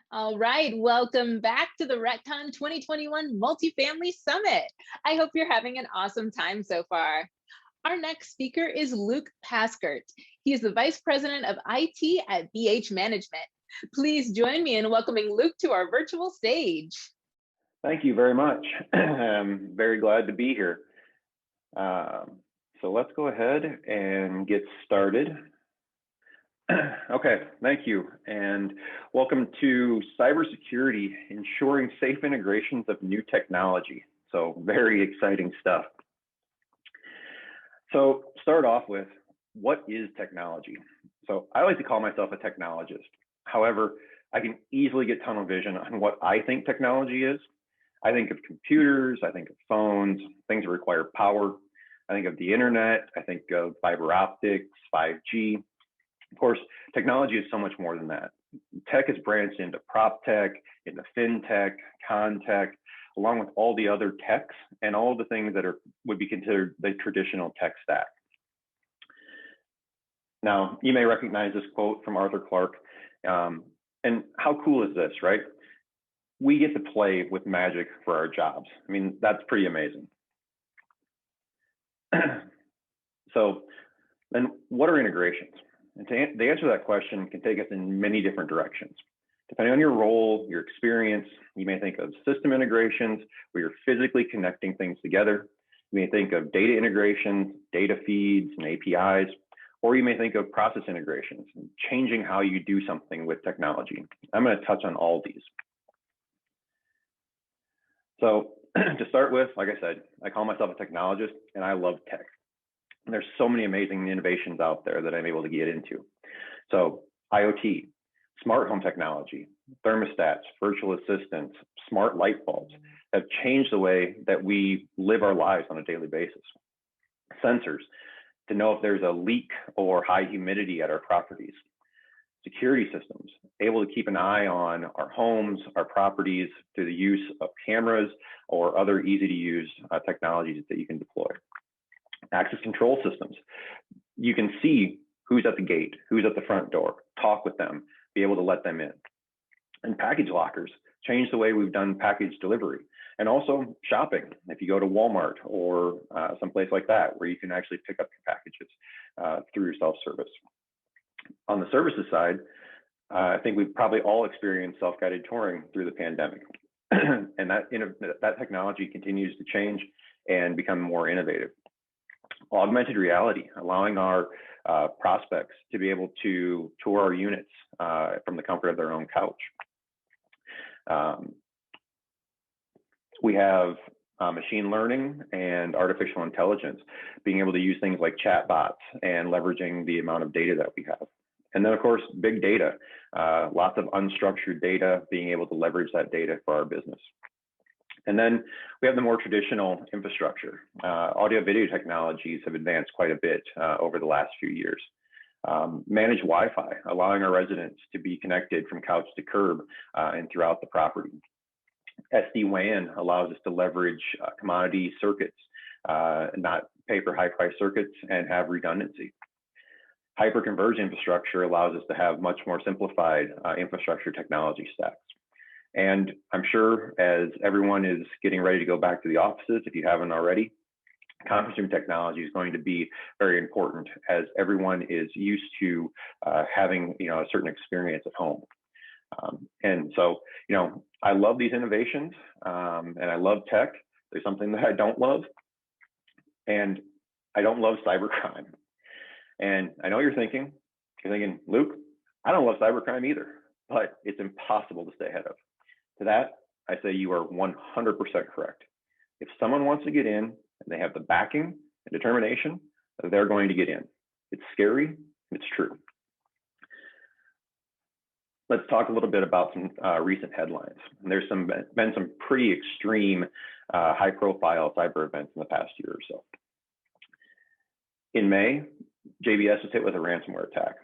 All right, welcome back to the RETCON 2021 Multifamily Summit. I hope you're having an awesome time so far. Our next speaker is Luke Paskert. He is the Vice President of IT at BH Management. Please join me in welcoming Luke to our virtual stage. Thank you very much. I'm very glad to be here. So let's go ahead and get started. Okay, thank you. And welcome to Cybersecurity, ensuring safe integrations of new technology. So very exciting stuff. So start off with, what is technology? So I like to call myself a technologist. However, I can easily get tunnel vision on what I think technology is. I think of computers, I think of phones, things that require power. I think of the internet, I think of fiber optics, 5G. Of course, technology is so much more than that. Tech is branched into prop tech, into fintech, con tech, along with all the other techs and all the things that would be considered the traditional tech stack. Now, you may recognize this quote from Arthur Clarke. And how cool is this, right? We get to play with magic for our jobs. I mean, that's pretty amazing. So then what are integrations? And the answer to that question can take us in many different directions. Depending on your role, your experience, you may think of system integrations where you're physically connecting things together. You may think of data integrations, data feeds, and APIs, or you may think of process integrations, changing how you do something with technology. I'm going to touch on all these. So to start with, like I said, I call myself a technologist and I love tech. And there's so many amazing innovations out there that I'm able to get into. So IoT, smart home technology, thermostats, virtual assistants, smart light bulbs have changed the way that we live our lives on a daily basis. Sensors to know if there's a leak or high humidity at our properties. Security systems, able to keep an eye on our homes, our properties through the use of cameras or other easy to use technologies that you can deploy. Access control systems, you can see who's at the gate, who's at the front door, talk with them, be able to let them in. And package lockers change the way we've done package delivery. And also shopping, if you go to Walmart or someplace like that, where you can actually pick up your packages through your self-service. On the services side, I think we've probably all experienced self-guided touring through the pandemic. And that technology continues to change and become more innovative. Augmented reality, allowing our prospects to be able to tour our units from the comfort of their own couch. We have machine learning and artificial intelligence, being able to use things like chatbots and leveraging the amount of data that we have. And then, of course, big data, lots of unstructured data, being able to leverage that data for our business. And then we have the more traditional infrastructure. Audio video technologies have advanced quite a bit over the last few years. Managed Wi-Fi, allowing our residents to be connected from couch to curb and throughout the property. SD-WAN allows us to leverage commodity circuits, not pay for high-price circuits, and have redundancy. Hyperconverged infrastructure allows us to have much more simplified infrastructure technology stacks. And I'm sure as everyone is getting ready to go back to the offices, if you haven't already, conference room technology is going to be very important as everyone is used to having a certain experience at home. And so, I love these innovations and I love tech. There's something that I don't love, and I don't love cybercrime. And I know you're thinking, Luke, I don't love cybercrime either, but it's impossible to stay ahead of. To that, I say you are 100% correct. If someone wants to get in and they have the backing and determination, they're going to get in. It's scary, it's true. Let's talk a little bit about some recent headlines. And there's been some pretty extreme high-profile cyber events in the past year or so. In May, JBS was hit with a ransomware attack.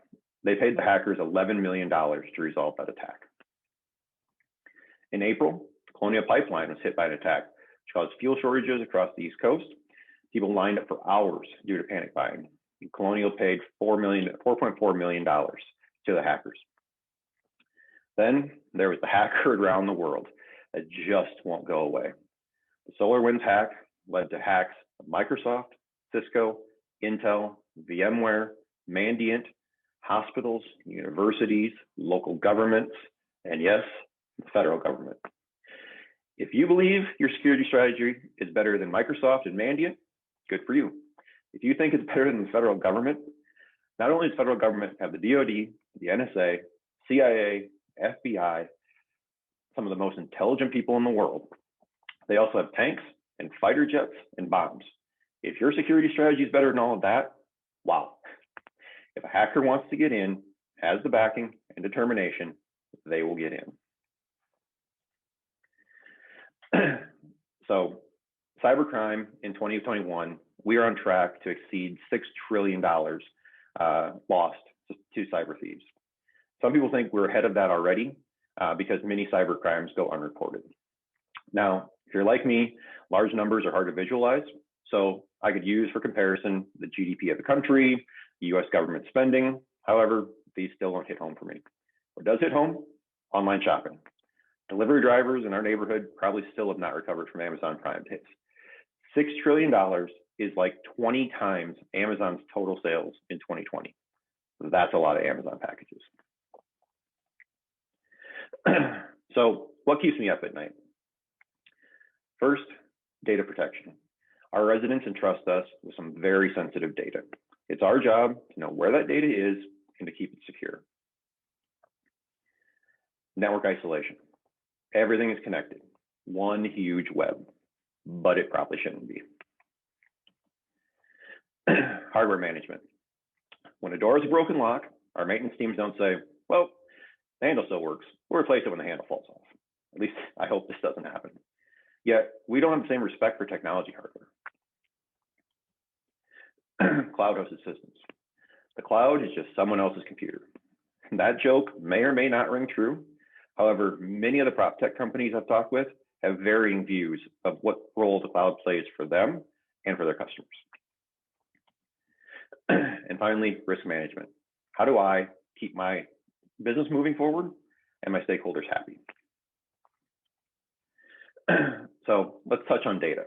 They paid the hackers $11 million to resolve that attack. In April, Colonial Pipeline was hit by an attack, which caused fuel shortages across the East Coast. People lined up for hours due to panic buying. And Colonial paid $4.4 million to the hackers. Then there was the hack heard around the world that just won't go away. The SolarWinds hack led to hacks of Microsoft, Cisco, Intel, VMware, Mandiant, hospitals, universities, local governments, and yes, the federal government. If you believe your security strategy is better than Microsoft and Mandiant, good for you. If you think it's better than the federal government, not only does the federal government have the DoD, the NSA, CIA, FBI, some of the most intelligent people in the world, they also have tanks and fighter jets and bombs. If your security strategy is better than all of that, wow. If a hacker wants to get in, has the backing and determination, they will get in. So cybercrime in 2021, we are on track to exceed $6 trillion lost to cyber thieves. Some people think we're ahead of that already because many cyber crimes go unreported. Now, if you're like me, large numbers are hard to visualize. So I could use for comparison the GDP of the country, the US government spending. However, these still don't hit home for me. What does hit home? Online shopping. Delivery drivers in our neighborhood probably still have not recovered from Amazon Prime days. $6 trillion is like 20 times Amazon's total sales in 2020. That's a lot of Amazon packages. So what keeps me up at night? First, data protection. Our residents entrust us with some very sensitive data. It's our job to know where that data is and to keep it secure. Network isolation. Everything is connected, one huge web, but it probably shouldn't be. Hardware management. When a door is a broken lock, our maintenance teams don't say, well, the handle still works. We'll replace it when the handle falls off. At least I hope this doesn't happen. Yet we don't have the same respect for technology hardware. Cloud-hosted systems. The cloud is just someone else's computer. That joke may or may not ring true. However, many of the prop tech companies I've talked with have varying views of what role the cloud plays for them and for their customers. And finally, risk management. How do I keep my business moving forward and my stakeholders happy? So let's touch on data.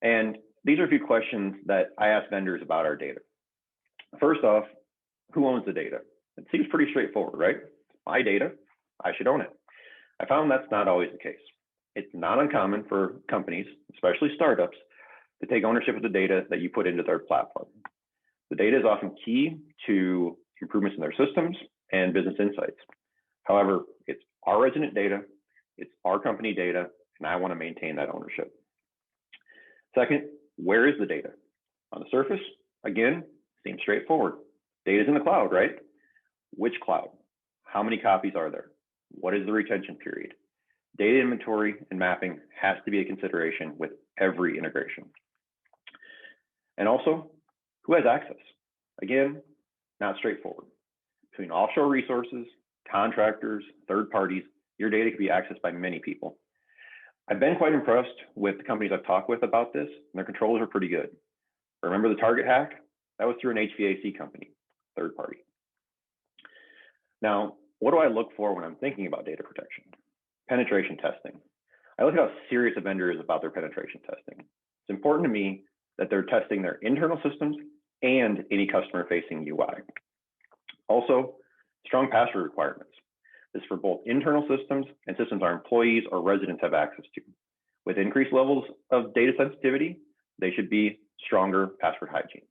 And these are a few questions that I ask vendors about our data. First off, who owns the data? It seems pretty straightforward, right? My data, I should own it. I found that's not always the case. It's not uncommon for companies, especially startups, to take ownership of the data that you put into their platform. The data is often key to improvements in their systems and business insights. However, it's our resident data, it's our company data, and I want to maintain that ownership. Second, where is the data? On the surface, again, seems straightforward. Data's in the cloud, right? Which cloud? How many copies are there? What is the retention period? Data inventory and mapping has to be a consideration with every integration. And also, who has access? Again, not straightforward. Between offshore resources, contractors, third parties, your data can be accessed by many people. I've been quite impressed with the companies I've talked with about this, and their controls are pretty good. Remember the Target hack? That was through an HVAC company, third party. Now, what do I look for when I'm thinking about data protection? Penetration testing. I look at how serious a vendor is about their penetration testing. It's important to me that they're testing their internal systems and any customer-facing UI. Also, strong password requirements. This is for both internal systems and systems our employees or residents have access to. With increased levels of data sensitivity, they should be stronger password hygiene.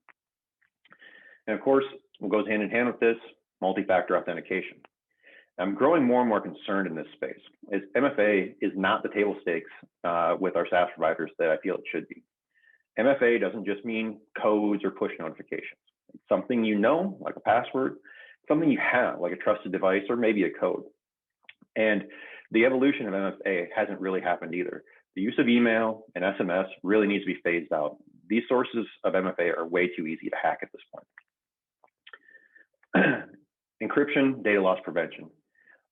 And of course, what goes hand in hand with this, multi-factor authentication. I'm growing more and more concerned in this space, as MFA is not the table stakes with our SaaS providers that I feel it should be. MFA doesn't just mean codes or push notifications. It's something you know, like a password, something you have, like a trusted device or maybe a code. And the evolution of MFA hasn't really happened either. The use of email and SMS really needs to be phased out. These sources of MFA are way too easy to hack at this point. Encryption, data loss prevention.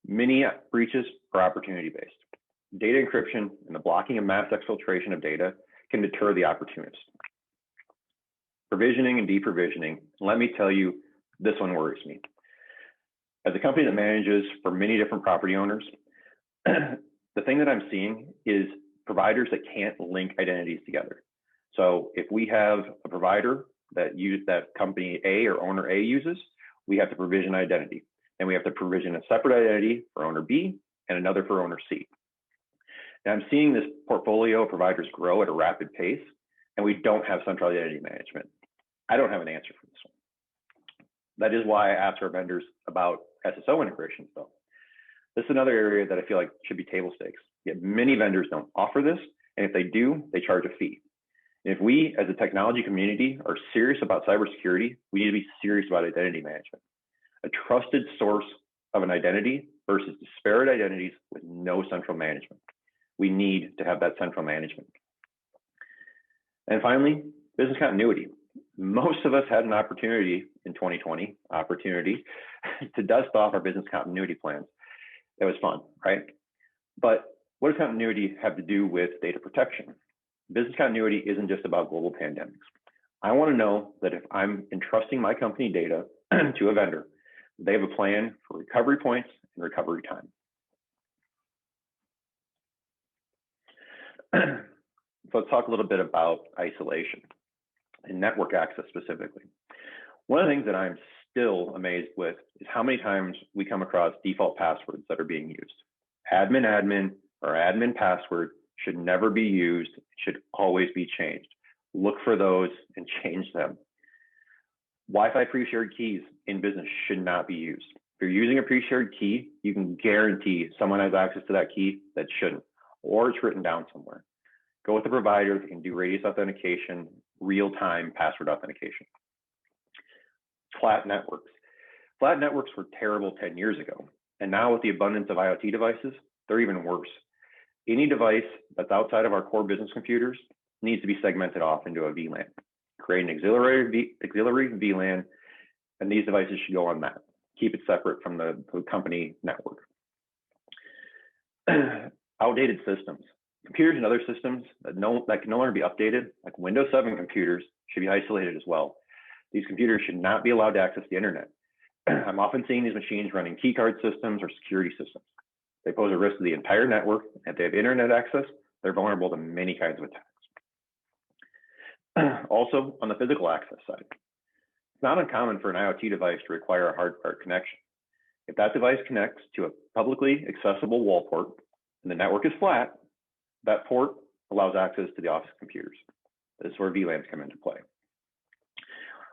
Many breaches are opportunity-based. Data encryption and the blocking of mass exfiltration of data can deter the opportunist. Provisioning and deprovisioning, let me tell you, this one worries me. As a company that manages for many different property owners, the thing that I'm seeing is providers that can't link identities together. So if we have a provider that company A or owner A uses, we have to provision identity. And we have to provision a separate identity for owner B and another for owner C. Now I'm seeing this portfolio of providers grow at a rapid pace, and we don't have central identity management. I don't have an answer for this one. That is why I asked our vendors about SSO integrations though. This is another area that I feel like should be table stakes. Yet many vendors don't offer this, and if they do, they charge a fee. And if we as a technology community are serious about cybersecurity, we need to be serious about identity management. A trusted source of an identity versus disparate identities with no central management. We need to have that central management. And finally, business continuity. Most of us had an opportunity in 2020, to dust off our business continuity plans. It was fun, right? But what does continuity have to do with data protection? Business continuity isn't just about global pandemics. I want to know that if I'm entrusting my company data to a vendor, they have a plan for recovery points and recovery time. So let's talk a little bit about isolation and network access specifically. One of the things that I'm still amazed with is how many times we come across default passwords that are being used. Admin or admin password should never be used, it should always be changed. Look for those and change them. Wi-Fi pre-shared keys in business should not be used. If you're using a pre-shared key, you can guarantee someone has access to that key that shouldn't, or it's written down somewhere. Go with the provider that can do radius authentication, real-time password authentication. Flat networks. Flat networks were terrible 10 years ago. And now with the abundance of IoT devices, they're even worse. Any device that's outside of our core business computers needs to be segmented off into a VLAN. Create an auxiliary VLAN, and these devices should go on that. Keep it separate from the company network. Outdated systems. Computers and other systems that can no longer be updated, like Windows 7 computers, should be isolated as well. These computers should not be allowed to access the internet. I'm often seeing these machines running keycard systems or security systems. They pose a risk to the entire network. If they have internet access, they're vulnerable to many kinds of attacks. Also, on the physical access side, it's not uncommon for an IoT device to require a hard part connection. If that device connects to a publicly accessible wall port and the network is flat, that port allows access to the office computers. This is where VLANs come into play.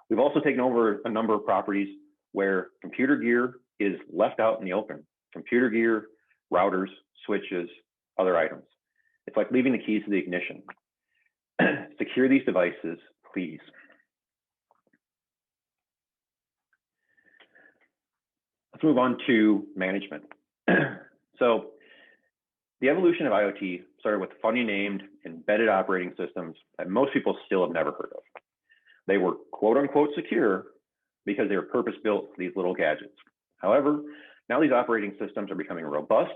We've also taken over a number of properties where computer gear is left out in the open. Computer gear, routers, switches, other items. It's like leaving the keys to the ignition. Secure these devices, please. Let's move on to management. So the evolution of IoT started with funny named embedded operating systems that most people still have never heard of. They were quote unquote secure because they were purpose built for these little gadgets. However, now these operating systems are becoming robust,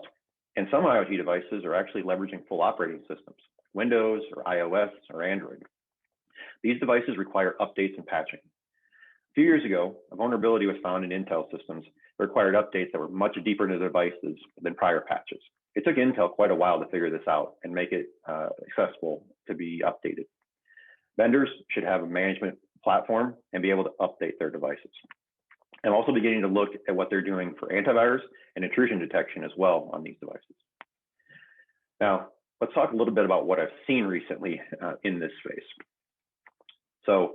and some IoT devices are actually leveraging full operating systems, Windows or iOS or Android. These devices require updates and patching. A few years ago, a vulnerability was found in Intel systems that required updates that were much deeper into the devices than prior patches. It took Intel quite a while to figure this out and make it accessible to be updated. Vendors should have a management platform and be able to update their devices. I'm also beginning to look at what they're doing for antivirus and intrusion detection as well on these devices. Now, let's talk a little bit about what I've seen recently in this space. So,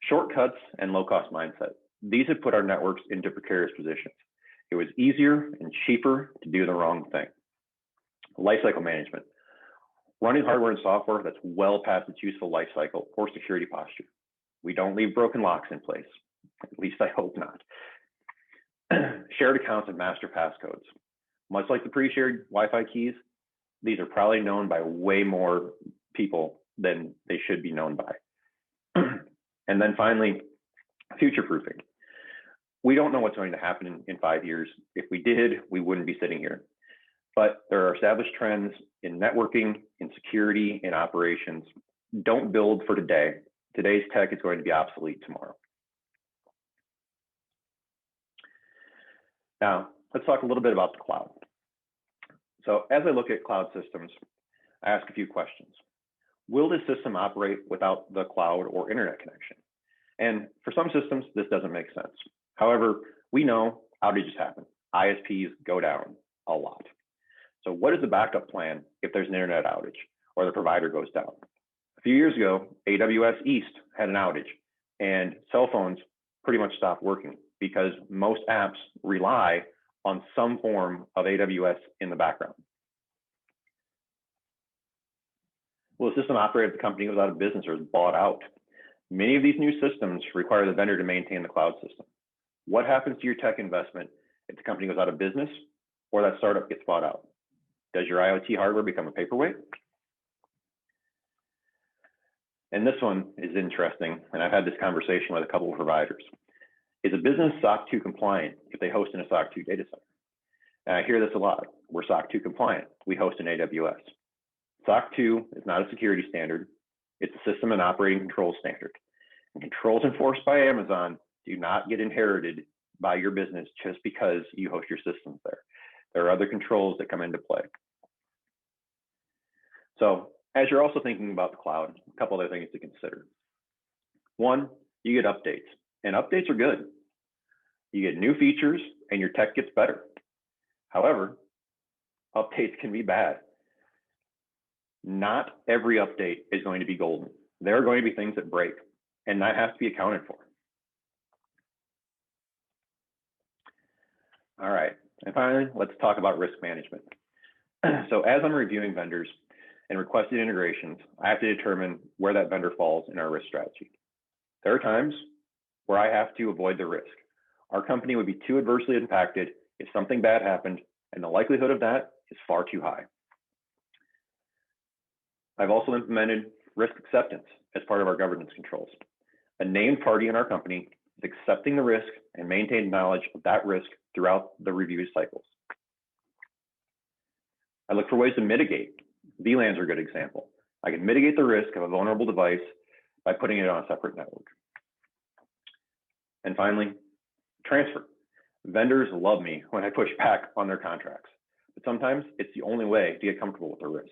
shortcuts and low-cost mindset. These have put our networks into precarious positions. It was easier and cheaper to do the wrong thing. Lifecycle management. Running hardware and software that's well past its useful life cycle or security posture. We don't leave broken locks in place. At least I hope not. Shared accounts and master passcodes. Much like the pre-shared Wi-Fi keys, these are probably known by way more people than they should be known by. And then finally, future-proofing. We don't know what's going to happen in 5 years. If we did, we wouldn't be sitting here. But there are established trends in networking, in security, in operations. Don't build for today. Today's tech is going to be obsolete tomorrow. Now, let's talk a little bit about the cloud. So as I look at cloud systems, I ask a few questions. Will this system operate without the cloud or internet connection? And for some systems, this doesn't make sense. However, we know outages happen. ISPs go down a lot. So what is the backup plan if there's an internet outage or the provider goes down? A few years ago, AWS East had an outage and cell phones pretty much stopped working because most apps rely on some form of AWS in the background. Will the system operate if the company goes out of business or is bought out? Many of these new systems require the vendor to maintain the cloud system. What happens to your tech investment if the company goes out of business or that startup gets bought out? Does your IoT hardware become a paperweight? And this one is interesting, and I've had this conversation with a couple of providers. Is a business SOC 2 compliant if they host in a SOC 2 data center? And I hear this a lot. We're SOC 2 compliant. We host in AWS. SOC 2 is not a security standard. It's a system and operating control standard. And controls enforced by Amazon do not get inherited by your business just because you host your systems there. There are other controls that come into play. So as you're also thinking about the cloud, a couple other things to consider. One, you get updates, and updates are good. You get new features and your tech gets better. However, updates can be bad. Not every update is going to be golden. There are going to be things that break, and that has to be accounted for. All right, and finally, let's talk about risk management. So as I'm reviewing vendors and requested integrations, I have to determine where that vendor falls in our risk strategy. There are times where I have to avoid the risk. Our company would be too adversely impacted if something bad happened, and the likelihood of that is far too high. I've also implemented risk acceptance as part of our governance controls. A named party in our company is accepting the risk and maintaining knowledge of that risk throughout the review cycles. I look for ways to mitigate. VLANs are a good example. I can mitigate the risk of a vulnerable device by putting it on a separate network. And finally, transfer. Vendors love me when I push back on their contracts, but sometimes it's the only way to get comfortable with the risk.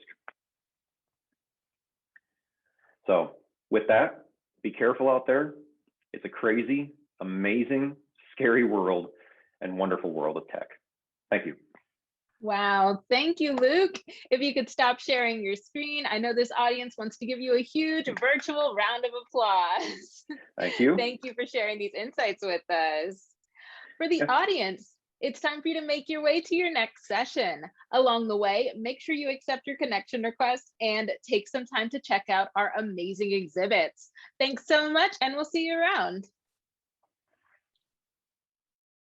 So with that, be careful out there. It's a crazy, amazing, scary world and wonderful world of tech. Thank you. Wow, thank you, Luke. If you could stop sharing your screen, I know this audience wants to give you a huge virtual round of applause. Thank you. Thank you for sharing these insights with us. For the audience, it's time for you to make your way to your next session. Along the way, make sure you accept your connection request and take some time to check out our amazing exhibits. Thanks so much, and we'll see you around.